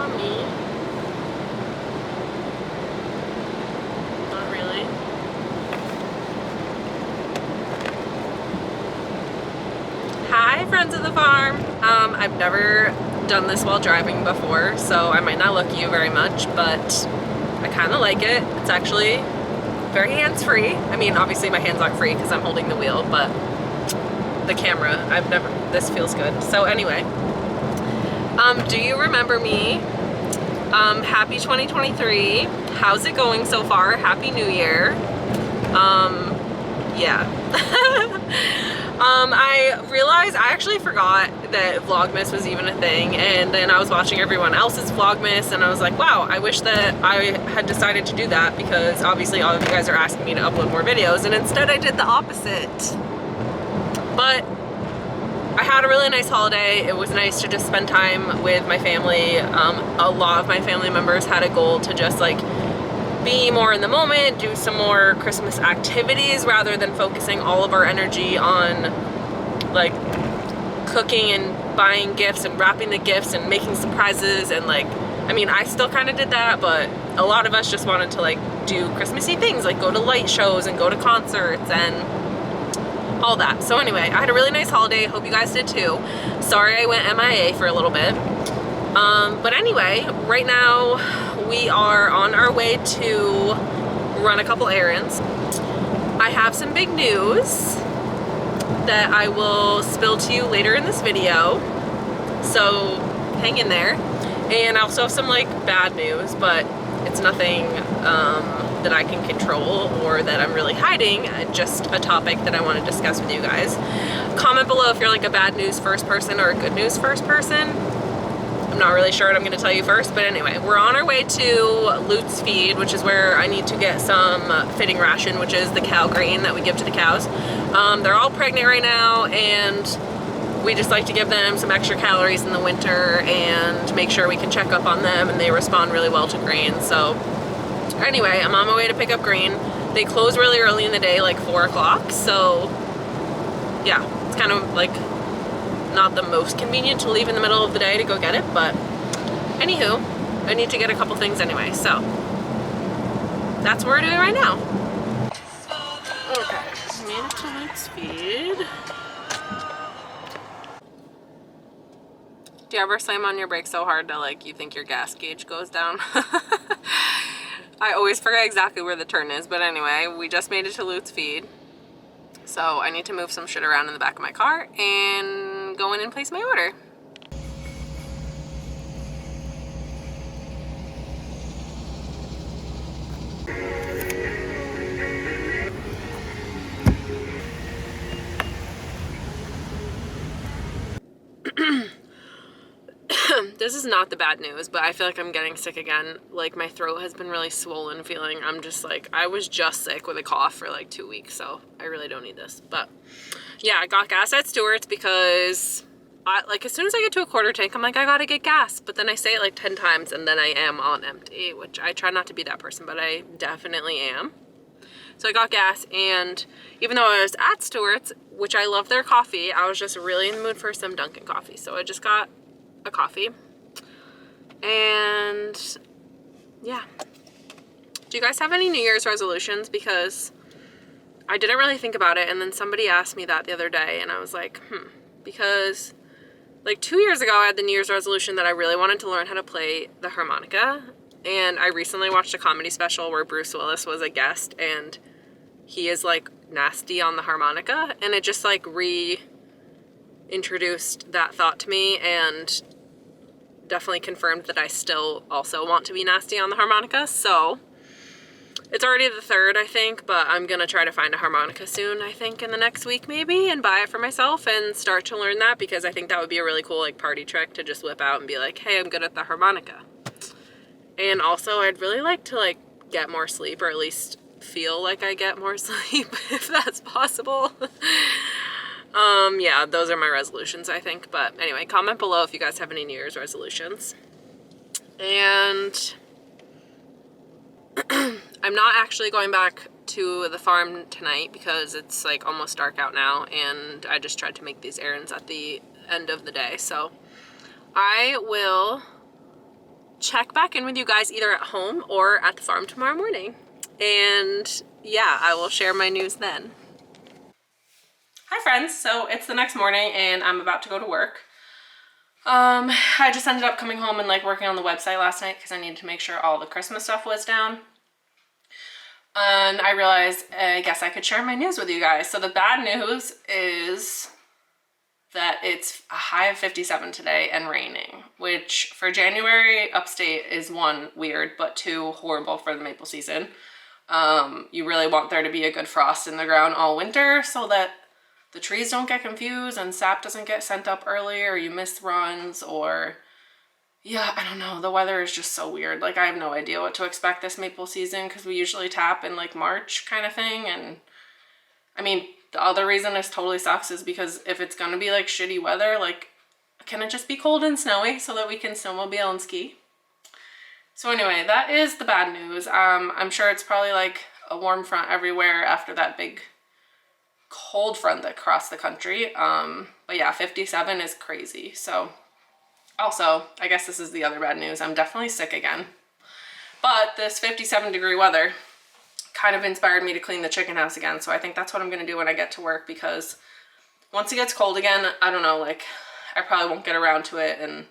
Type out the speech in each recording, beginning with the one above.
saw me. Not really. Hi, friends of the farm. I've never done this while driving before, so I might not look at you very much, but I kind of like it. It's actually very hands-free. I mean, obviously my hands aren't free because I'm holding the wheel, but the camera, this feels good. So anyway, do you remember me? Happy 2023. How's it going so far? Happy New Year. Yeah. I realized I actually forgot that Vlogmas was even a thing, and then I was watching everyone else's Vlogmas and I was like, wow, I wish that I had decided to do that, because obviously all of you guys are asking me to upload more videos, and instead I did the opposite. But I had a really nice holiday. It was nice to just spend time with my family. A lot of my family members had a goal to just like be more in the moment, do some more Christmas activities rather than focusing all of our energy on like cooking and buying gifts and wrapping the gifts and making surprises. And like, I mean, I still kind of did that, but a lot of us just wanted to like do Christmassy things, like go to light shows and go to concerts and all that. So anyway, I had a really nice holiday. Hope you guys did too. Sorry I went MIA for a little bit. But anyway, right now we are on our way to run a couple errands. I have some big news that I will spill to you later in this video, so hang in there. And I also have some like bad news, but it's nothing that I can control or that I'm really hiding, just a topic that I want to discuss with you guys. Comment below if you're like a bad news first person or a good news first person. I'm not really sure what I'm going to tell you first, but anyway, we're on our way to Lute's Feed, which is where I need to get some fitting ration, which is the cow grain that we give to the cows. They're all pregnant right now, and we just like to give them some extra calories in the winter and make sure we can check up on them, and they respond really well to grain. So anyway, I'm on my way to pick up grain. They close really early in the day, like 4 o'clock, so yeah, it's kind of like not the most convenient to leave in the middle of the day to go get it, but anywho, I need to get a couple things anyway, so that's what we're doing right now. Okay, made it to Lute's Feed. Do you ever slam on your brakes so hard that like you think your gas gauge goes down? I always forget exactly where the turn is, but anyway, we just made it to Lute's Feed. So I need to move some shit around in the back of my car and go in and place my order. This is not the bad news, but I feel like I'm getting sick again. Like my throat has been really swollen feeling. I'm just like, I was just sick with a cough for like 2 weeks, so I really don't need this. But yeah, I got gas at Stewart's because like as soon as I get to a quarter tank, I'm like, I gotta get gas. But then I say it like 10 times and then I am on empty, which I try not to be that person, but I definitely am. So I got gas, and even though I was at Stewart's, which I love their coffee, I was just really in the mood for some Dunkin' coffee. So I just got a coffee. And yeah. Do you guys have any New Year's resolutions? Because I didn't really think about it, and then somebody asked me that the other day, and I was like, because like 2 years ago I had the New Year's resolution that I really wanted to learn how to play the harmonica, and I recently watched a comedy special where Bruce Willis was a guest, and he is like nasty on the harmonica, and it just like reintroduced that thought to me and definitely confirmed that I still also want to be nasty on the harmonica. So it's already the 3rd, I think, but I'm gonna try to find a harmonica soon, I think in the next week maybe, and buy it for myself and start to learn that, because I think that would be a really cool like party trick to just whip out and be like, hey, I'm good at the harmonica. And also I'd really like to like get more sleep, or at least feel like I get more sleep if that's possible. Yeah, those are my resolutions, I think. But anyway, comment below if you guys have any New Year's resolutions. And I'm not actually going back to the farm tonight because it's like almost dark out now, and I just tried to make these errands at the end of the day. So I will check back in with you guys either at home or at the farm tomorrow morning. And yeah, I will share my news then. Hi friends, so it's the next morning and I'm about to go to work. I just ended up coming home and like working on the website last night because I needed to make sure all the Christmas stuff was down. And I realized I guess I could share my news with you guys. So the bad news is that it's a high of 57 today and raining, which for January upstate is one, weird, but two, horrible for the maple season. You really want there to be a good frost in the ground all winter so that the trees don't get confused and sap doesn't get sent up early or you miss runs or, yeah, I don't know. The weather is just so weird. Like I have no idea what to expect this maple season because we usually tap in like March kind of thing. And I mean, the other reason this totally sucks is because if it's going to be like shitty weather, like can it just be cold and snowy so that we can snowmobile and ski? So anyway, that is the bad news. I'm sure it's probably like a warm front everywhere after that big cold front that crossed the country. But yeah, 57 is crazy. So also, I guess this is the other bad news. I'm definitely sick again. But this 57-degree weather kind of inspired me to clean the chicken house again. So I think that's what I'm going to do when I get to work, because once it gets cold again, I don't know, like I probably won't get around to it. And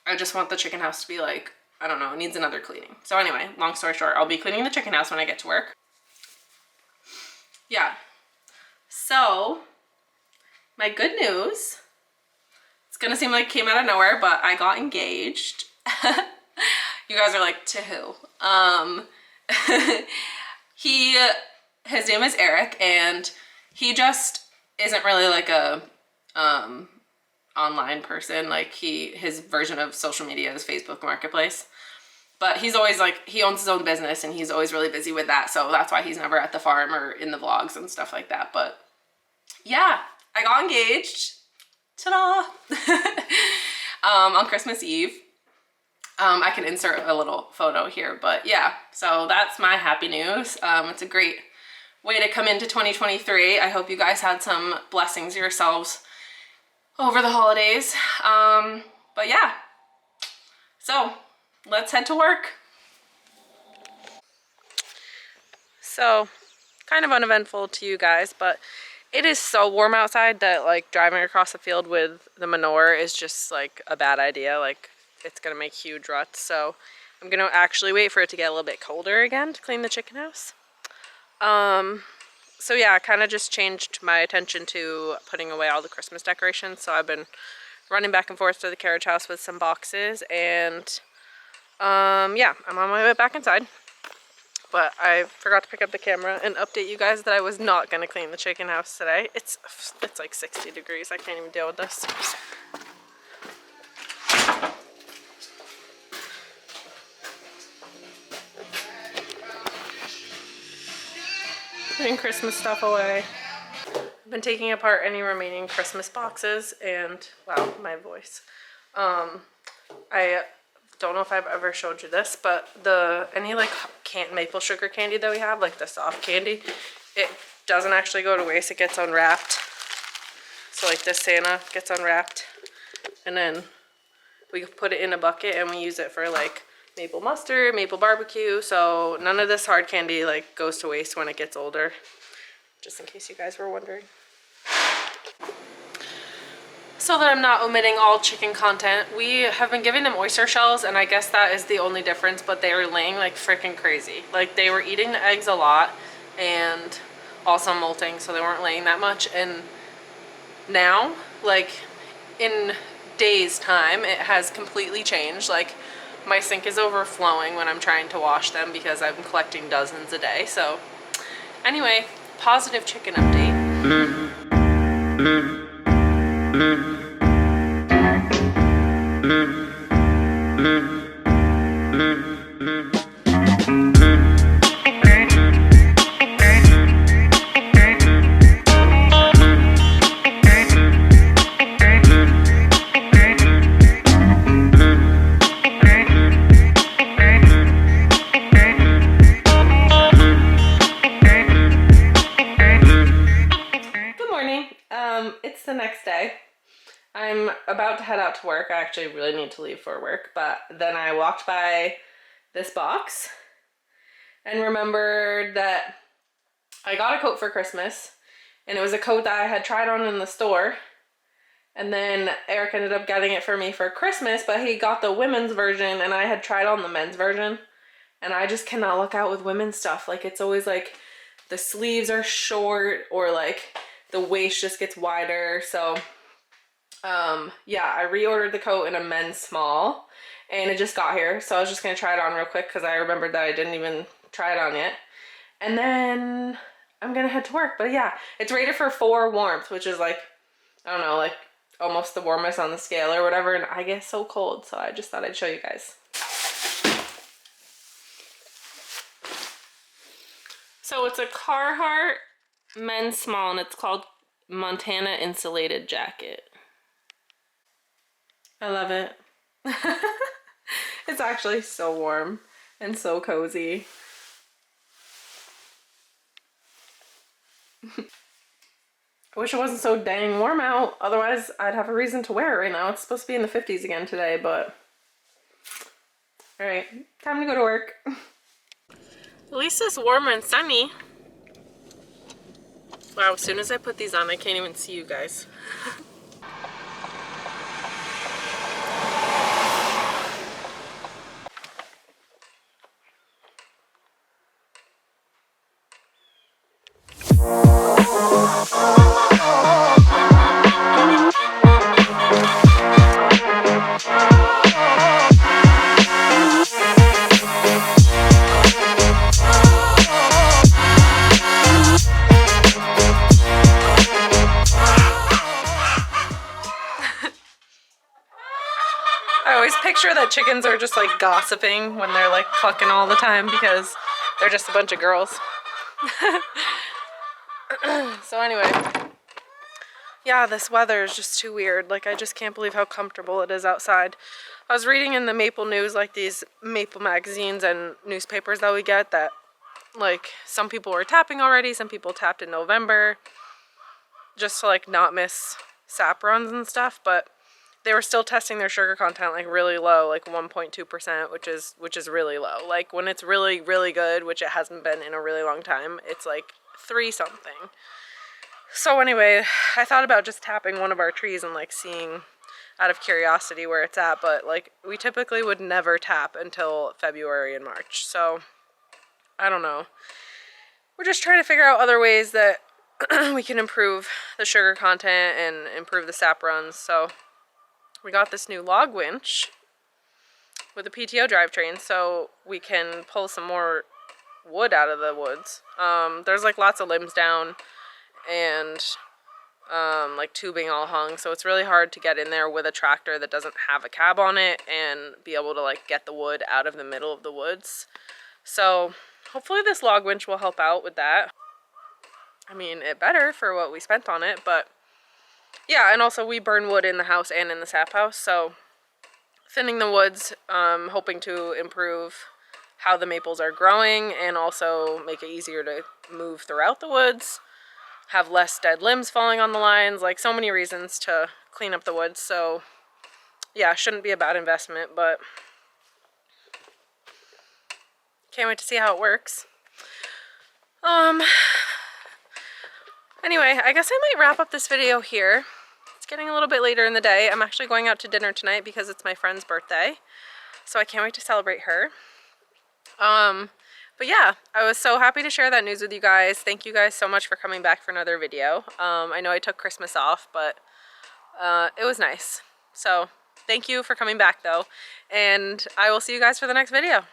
I just want the chicken house to be like, I don't know, it needs another cleaning. So anyway, long story short, I'll be cleaning the chicken house when I get to work. Yeah. So, my good news, it's gonna seem like it came out of nowhere, but I got engaged. You guys are like, to who? His name is Eric, and he just isn't really like a online person. Like his version of social media is Facebook Marketplace. But he's always like, he owns his own business and he's always really busy with that. So that's why he's never at the farm or in the vlogs and stuff like that. But yeah, I got engaged. Ta-da! On Christmas Eve. I can insert a little photo here, but yeah, so that's my happy news. It's a great way to come into 2023. I hope you guys had some blessings yourselves over the holidays. But yeah, so let's head to work. So, kind of uneventful to you guys, but it is so warm outside that like driving across the field with the manure is just like a bad idea. Like it's gonna make huge ruts. So I'm gonna actually wait for it to get a little bit colder again to clean the chicken house. So yeah, I kind of just changed my attention to putting away all the Christmas decorations. So I've been running back and forth to the carriage house with some boxes, and yeah, I'm on my way back inside. But I forgot to pick up the camera and update you guys that I was not going to clean the chicken house today. It's like 60 degrees. I can't even deal with this. Putting Christmas stuff away. I've been taking apart any remaining Christmas boxes, and wow, my voice. I don't know if I've ever showed you this, but any like maple sugar candy that we have, like the soft candy, it doesn't actually go to waste. It gets unwrapped. So like this Santa gets unwrapped, and then we put it in a bucket and we use it for like maple mustard, maple barbecue. So none of this hard candy like goes to waste when it gets older, just in case you guys were wondering. So that I'm not omitting all chicken content, we have been giving them oyster shells, and I guess that is the only difference, but they were laying like freaking crazy. Like they were eating the eggs a lot and also molting, so they weren't laying that much. And now, like in days time, it has completely changed. Like my sink is overflowing when I'm trying to wash them because I'm collecting dozens a day. So anyway, positive chicken update. It's the next day. I'm I'm about to head out to work. I actually really need to leave for work, but then I walked by this box and remembered that I got a coat for Christmas, and it was a coat that I had tried on in the store, and then Eric ended up getting it for me for Christmas, but he got the women's version and I had tried on the men's version, and I just cannot look out with women's stuff. Like, it's always like the sleeves are short or like the waist just gets wider. So yeah, I reordered the coat in a men's small and it just got here. So I was just gonna try it on real quick because I remembered that I didn't even try it on yet. And then I'm gonna head to work. But yeah, it's rated for 4 warmth, which is like, I don't know, like almost the warmest on the scale or whatever. And I get so cold, so I just thought I'd show you guys. So it's a Carhartt men's small and it's called Montana Insulated Jacket. I love it. It's actually so warm and so cozy. I wish it wasn't so dang warm out, otherwise I'd have a reason to wear it right now. It's supposed to be in the 50s again today, but alright, time to go to work. At least it's warm and sunny. Wow, as soon as I put these on, I can't even see you guys. I always picture that chickens are just like gossiping when they're like clucking all the time because they're just a bunch of girls. So anyway, yeah, this weather is just too weird. Like, I just can't believe how comfortable it is outside. I was reading in the Maple News, like these Maple magazines and newspapers that we get, that like some people were tapping already, some people tapped in November just to like not miss sap runs and stuff, but they were still testing their sugar content like really low, like 1.2%, which is really low. Like, when it's really, really good, which it hasn't been in a really long time, it's like 3 something. So anyway, I thought about just tapping one of our trees and like seeing out of curiosity where it's at, but like we typically would never tap until February and March. So I don't know. We're just trying to figure out other ways that we can improve the sugar content and improve the sap runs. So we got this new log winch with a PTO drivetrain so we can pull some more wood out of the woods. There's like lots of limbs down and like tubing all hung, so it's really hard to get in there with a tractor that doesn't have a cab on it and be able to like get the wood out of the middle of the woods. So hopefully this log winch will help out with that. I mean, it better for what we spent on it, but yeah, and also we burn wood in the house and in the sap house, so thinning the woods, hoping to improve how the maples are growing and also make it easier to move throughout the woods, have less dead limbs falling on the lines, like so many reasons to clean up the woods. So yeah, shouldn't be a bad investment, but can't wait to see how it works. Anyway, I guess I might wrap up this video here. It's getting a little bit later in the day. I'm actually going out to dinner tonight because it's my friend's birthday, so I can't wait to celebrate her. But yeah, I was so happy to share that news with you guys. Thank you guys so much for coming back for another video. I know I took Christmas off, but it was nice. So thank you for coming back though, and I will see you guys for the next video.